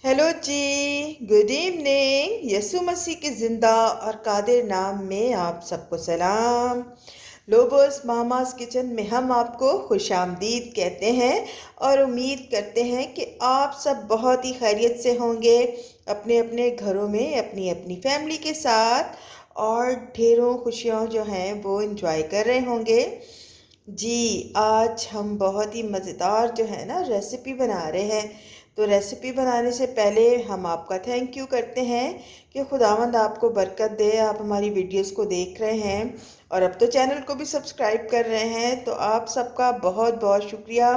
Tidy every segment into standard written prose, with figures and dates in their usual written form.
Hello जी। Good evening. Yesu Masih के ज़िंदा और कादिर नाम में आप सबको सलाम। लोबोस मामास किचन में हम आपको खुशामदीद कहते हैं और उम्मीद करते हैं कि आप सब बहुत ही खैरियत से होंगे, अपने अपने घरों में अपनी अपनी फैमिली के साथ, और ढेरों खुशियाँ जो हैं वो एंजॉय कर रहे होंगे। जी, आज हम बहुत ही मज़ेदार जो है ना रेसिपी बना रहे हैं। तो रेसिपी बनाने से पहले हम आपका थैंक यू करते हैं कि खुदावंद आपको बरकत दे। आप हमारी वीडियोस को देख रहे हैं और अब तो चैनल को भी सब्सक्राइब कर रहे हैं, तो आप सबका बहुत बहुत शुक्रिया।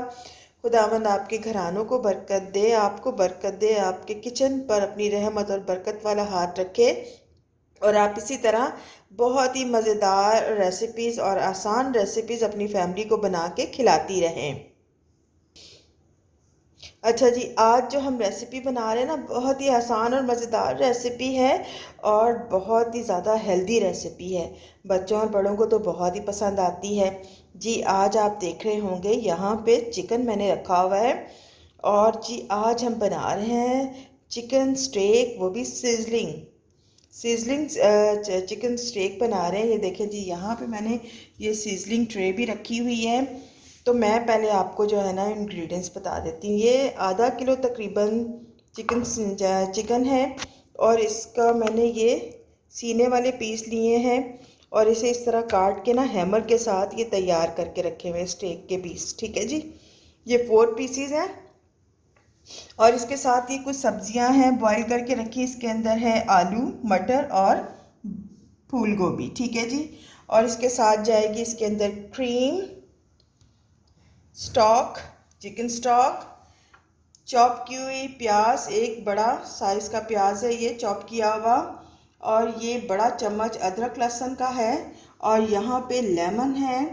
खुदावंद आपके घरानों को बरकत दे, आपको बरकत दे, आपके किचन पर अपनी रहमत और बरकत वाला हाथ रखे और आप इसी तरह बहुत ही मज़ेदार रेसिपीज़ और आसान रेसिपीज़ अपनी फैमिली को बना के खिलाती रहें। अच्छा जी, आज जो हम रेसिपी बना रहे हैं ना, बहुत ही आसान और मज़ेदार रेसिपी है और बहुत ही ज़्यादा हेल्दी रेसिपी है। बच्चों और बड़ों को तो बहुत ही पसंद आती है। जी, आज आप देख रहे होंगे यहाँ पे चिकन मैंने रखा हुआ है और जी आज हम बना रहे हैं चिकन स्टेक, वो भी सीजलिंग चिकन स्टेक बना रहे हैं। ये देखें जी, यहाँ पे मैंने ये सीजलिंग ट्रे भी रखी हुई है। तो मैं पहले आपको जो है ना इंग्रेडिएंट्स बता देती हूँ। ये आधा किलो तकरीबन चिकन है और इसका मैंने ये सीने वाले पीस लिए हैं और इसे इस तरह काट के ना हैमर के साथ ये तैयार करके रखे हुए स्टेक के पीस। ठीक है जी, ये 4 पीसीज हैं और इसके साथ ही कुछ सब्जियां हैं बॉईल करके रखी। इसके अंदर है आलू, मटर और फूल गोभी। ठीक है जी, और इसके साथ जाएगी इसके अंदर cream, stock, chicken stock, chop की हुई प्याज, एक बड़ा साइज़ का प्याज है ये चॉप किया हुआ, और ये बड़ा चम्मच अदरक लहसुन का है। और यहाँ पे लेमन है,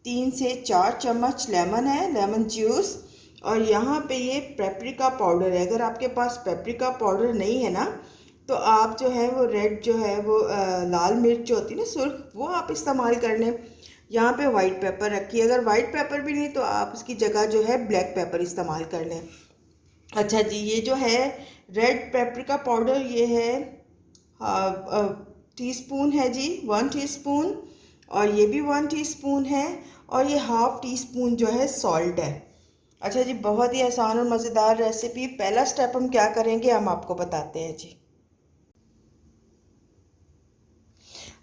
3 से 4 चम्मच लेमन है, लेमन जूस। और यहाँ पे ये पेपरिका पाउडर है। अगर आपके पास पेपरिका पाउडर नहीं है ना, तो आप जो है वो रेड जो है वो लाल मिर्च जो होती है ना, सुर्ख, वो आप इस्तेमाल कर लें। यहाँ पे वाइट पेपर रखी है। अगर वाइट पेपर भी नहीं तो आप इसकी जगह जो है ब्लैक पेपर इस्तेमाल कर लें। अच्छा जी, ये जो है रेड पेपरिका पाउडर, ये है टीस्पून है जी, 1 टीस्पून। और ये भी 1 टीस्पून है। और ये हाफ टी स्पून जो है सॉल्ट है। अच्छा जी, बहुत ही आसान और मज़ेदार रेसिपी। पहला स्टेप हम क्या करेंगे हम आपको बताते हैं जी।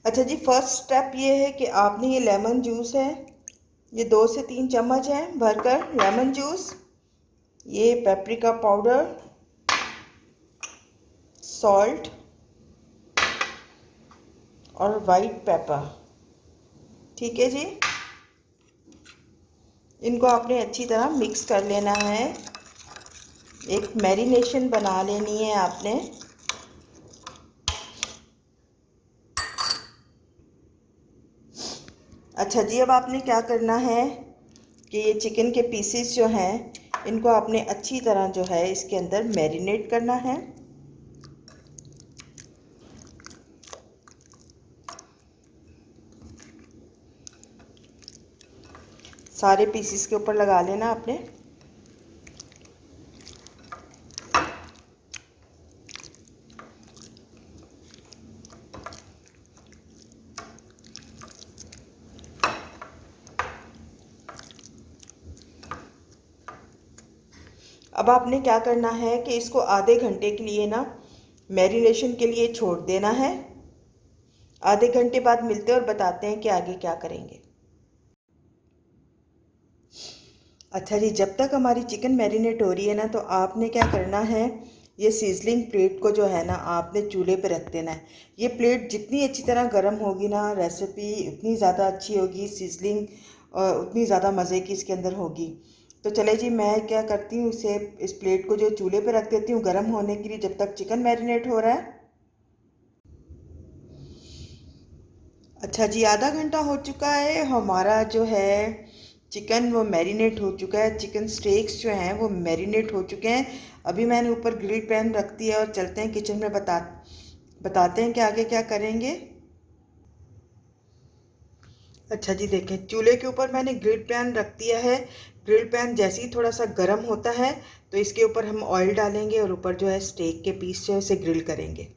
अच्छा जी, फर्स्ट स्टेप ये है कि आपने ये लेमन जूस है, ये 2 से 3 चम्मच है भरकर लेमन जूस, ये पेपरिका पाउडर, सॉल्ट और वाइट पेपर। ठीक है जी, इनको आपने अच्छी तरह मिक्स कर लेना है। एक मैरिनेशन बना लेनी है आपने। अच्छा जी, अब आपने क्या करना है कि ये चिकन के पीसेस जो हैं इनको आपने अच्छी तरह जो है इसके अंदर मैरिनेट करना है। सारे पीसेस के ऊपर लगा लेना आपने। अब आपने क्या करना है कि इसको आधे घंटे के लिए ना मैरिनेशन के लिए छोड़ देना है। आधे घंटे बाद मिलते हैं और बताते हैं कि आगे क्या करेंगे। अच्छा जी, जब तक हमारी चिकन मैरिनेट हो रही है ना, तो आपने क्या करना है, ये सीजलिंग प्लेट को जो है ना आपने चूल्हे पे रख देना है। ये प्लेट जितनी अच्छी तरह गर्म होगी ना, रेसिपी उतनी ज़्यादा अच्छी होगी, सीजलिंग उतनी ज़्यादा मज़े की इसके अंदर होगी। तो चले जी, मैं क्या करती हूँ, इसे इस प्लेट को जो चूल्हे पे रख देती हूँ गर्म होने के लिए, जब तक चिकन मैरिनेट हो रहा है। अच्छा जी, आधा घंटा हो चुका है, हमारा जो है चिकन वो मैरिनेट हो चुका है। चिकन स्टेक्स जो हैं वो मैरिनेट हो चुके हैं। अभी मैंने ऊपर ग्रिल पैन रख दिया और चलते हैं किचन में, बताते हैं कि आगे क्या करेंगे। अच्छा जी, देखें चूल्हे के ऊपर मैंने ग्रिल पैन रख दिया है। ग्रिल पैन जैसे ही थोड़ा सा गर्म होता है तो इसके ऊपर हम ऑयल डालेंगे और ऊपर जो है स्टेक के पीस जो है उसे ग्रिल करेंगे।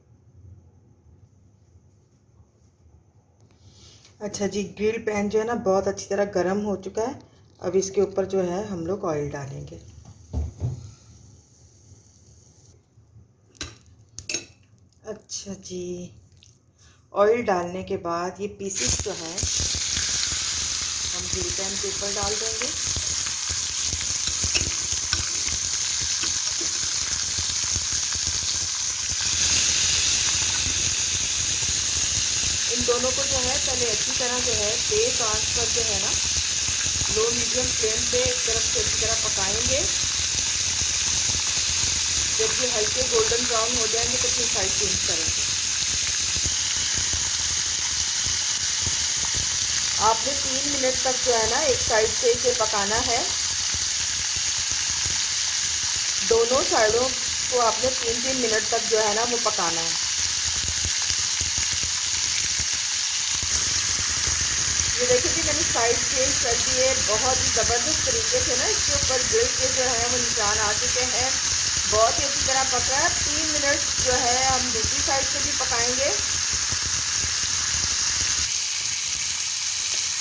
अच्छा जी, ग्रिल पैन जो है ना बहुत अच्छी तरह गर्म हो चुका है। अब इसके ऊपर जो है हम लोग ऑयल डालेंगे। अच्छा जी, ऑयल डालने के बाद ये पीसेस जो हैं हम ग्रिल पैन के ऊपर डाल देंगे। इन दोनों को जो है पहले अच्छी तरह जो है तेज आंच पर जो है ना लो मीडियम फ्लेम पे एक तरफ से अच्छी तरह पकाएंगे। जब ये हल्के गोल्डन ब्राउन हो जाएंगे तो फिर साइड चेंज करेंगे। आपने 3 मिनट तक जो है ना एक साइड से इसे पकाना है। दोनों साइडों को आपने 3-3 मिनट तक जो है ना वो पकाना है। ये देखिए जी, मैंने साइड चेंज कर दी है। बहुत ही ज़बरदस्त तरीके से ना इसके ऊपर ग्रिल के जो है वो निशान आ चुके हैं। बहुत ही अच्छी तरह पका है। 3 मिनट जो है हम दूसरी साइड से भी पकाएंगे।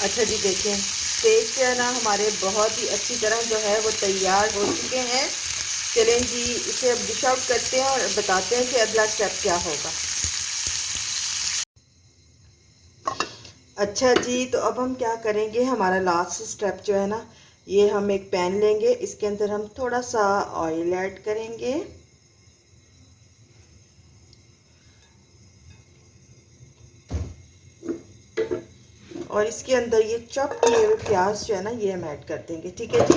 अच्छा जी, देखें स्टेक जो है ना हमारे बहुत ही अच्छी तरह जो है वो तैयार हो चुके हैं। चलें जी, इसे अब डिश आउट करते हैं और बताते हैं कि अगला स्टेप क्या होगा। अच्छा जी, तो अब हम क्या करेंगे, हमारा लास्ट स्टेप जो है ना, ये हम एक पैन लेंगे, इसके अंदर हम थोड़ा सा ऑयल ऐड करेंगे और इसके अंदर ये चॉप किए हुए प्याज जो है ना ये हम ऐड कर देंगे। ठीक है जी।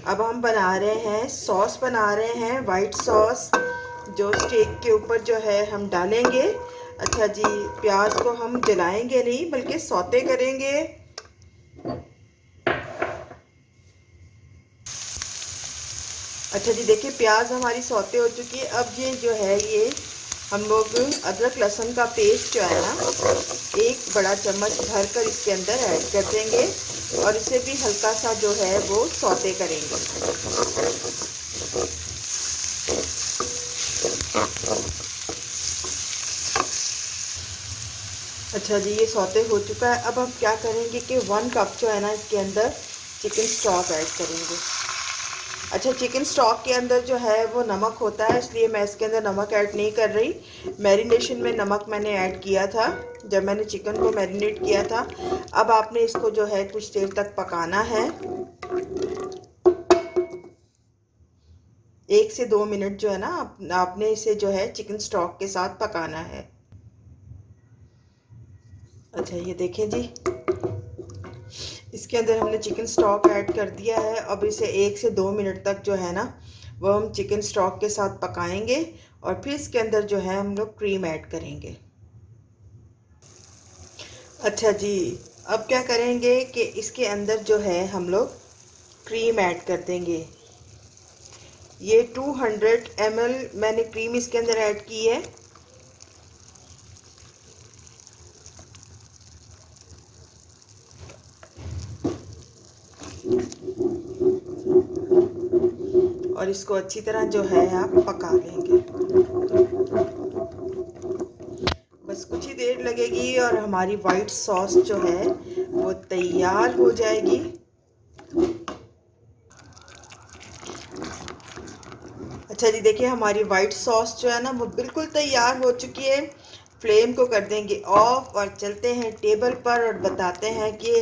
अब हम बना रहे हैं सॉस, बना रहे हैं वाइट सॉस जो स्टेक के ऊपर जो है हम डालेंगे। अच्छा जी, प्याज को हम जलाएंगे नहीं बल्कि सौते करेंगे। अच्छा जी, देखिए प्याज हमारी सौते हो चुकी है। अब ये जो है ये हम लोग अदरक लहसुन का पेस्ट जो है ना 1 बड़ा चम्मच भर कर इसके अंदर ऐड कर देंगे और इसे भी हल्का सा जो है वो सौते करेंगे। अच्छा जी, ये सौते हो चुका है। अब हम क्या करेंगे कि 1 कप जो है ना इसके अंदर चिकन स्टॉक ऐड करेंगे। अच्छा, चिकन स्टॉक के अंदर जो है वो नमक होता है, इसलिए मैं इसके अंदर नमक ऐड नहीं कर रही। मैरिनेशन में नमक मैंने ऐड किया था जब मैंने चिकन को मैरिनेट किया था। अब आपने इसको जो है कुछ देर तक पकाना है, 1 से 2 मिनट जो है ना आपने इसे जो है चिकन स्टॉक के साथ पकाना है। अच्छा, ये देखें जी, इसके अंदर हमने चिकन स्टॉक ऐड कर दिया है। अब इसे 1 से 2 मिनट तक जो है ना वो हम चिकन स्टॉक के साथ पकाएंगे और फिर इसके अंदर जो है हम लोग क्रीम ऐड करेंगे। अच्छा जी, अब क्या करेंगे कि इसके अंदर जो है हम लोग क्रीम ऐड कर देंगे। ये 200 ml मैंने क्रीम इसके अंदर ऐड की है। और इसको अच्छी तरह जो है आप पका लेंगे। बस कुछ ही देर लगेगी और हमारी वाइट सॉस जो है वो तैयार हो जाएगी। अच्छा जी, देखिए हमारी वाइट सॉस जो है ना वो बिल्कुल तैयार हो चुकी है। फ्लेम को कर देंगे ऑफ और चलते हैं टेबल पर और बताते हैं कि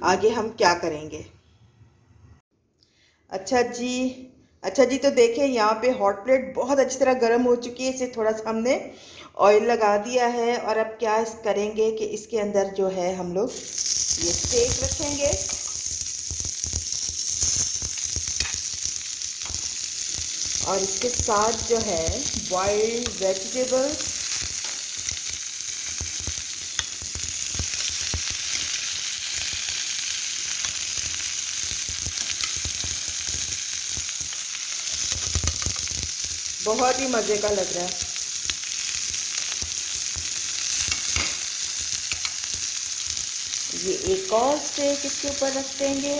आगे हम क्या करेंगे। अच्छा जी, अच्छा जी, तो देखिए यहाँ पे हॉट प्लेट बहुत अच्छी तरह गर्म हो चुकी है। इसे थोड़ा सा हमने ऑयल लगा दिया है और अब क्या करेंगे कि इसके अंदर जो है हम लोग ये स्टेक रखेंगे और इसके साथ जो है बॉइल्ड वेजिटेबल्स, बहुत ही मज़े का लग रहा है। ये एक और स्टेक इसके ऊपर रख देंगे।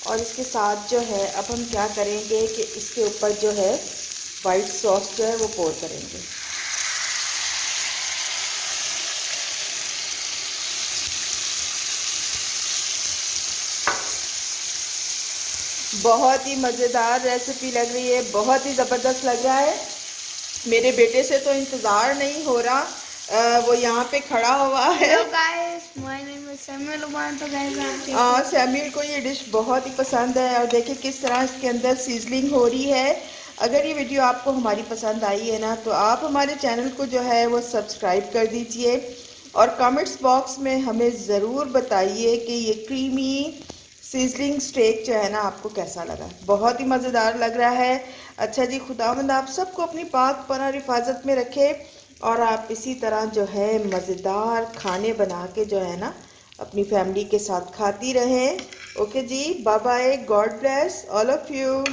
और इसके साथ जो है अब हम क्या करेंगे कि इसके ऊपर जो है वाइट सॉस जो है वो पोर करेंगे। बहुत ही मज़ेदार रेसिपी लग रही है, बहुत ही ज़बरदस्त लग रहा है। मेरे बेटे से तो इंतज़ार नहीं हो रहा, वो यहाँ पे खड़ा हुआ है। सैमुअल को ये डिश बहुत ही पसंद है और देखिए किस तरह इसके अंदर सीजलिंग हो रही है। अगर ये वीडियो आपको हमारी पसंद आई है ना, तो आप हमारे चैनल को जो है वो सब्सक्राइब कर दीजिए और कमेंट्स बॉक्स में हमें ज़रूर बताइए कि ये क्रीमी सीजलिंग स्टेक जो है ना आपको कैसा लगा। बहुत ही मज़ेदार लग रहा है। अच्छा जी, खुदावंद आप सबको अपनी पाक पनाह हिफाजत में रखे और आप इसी तरह जो है मज़ेदार खाने बना के जो है ना अपनी फैमिली के साथ खाती रहें। ओके जी, bye bye, God bless all of you.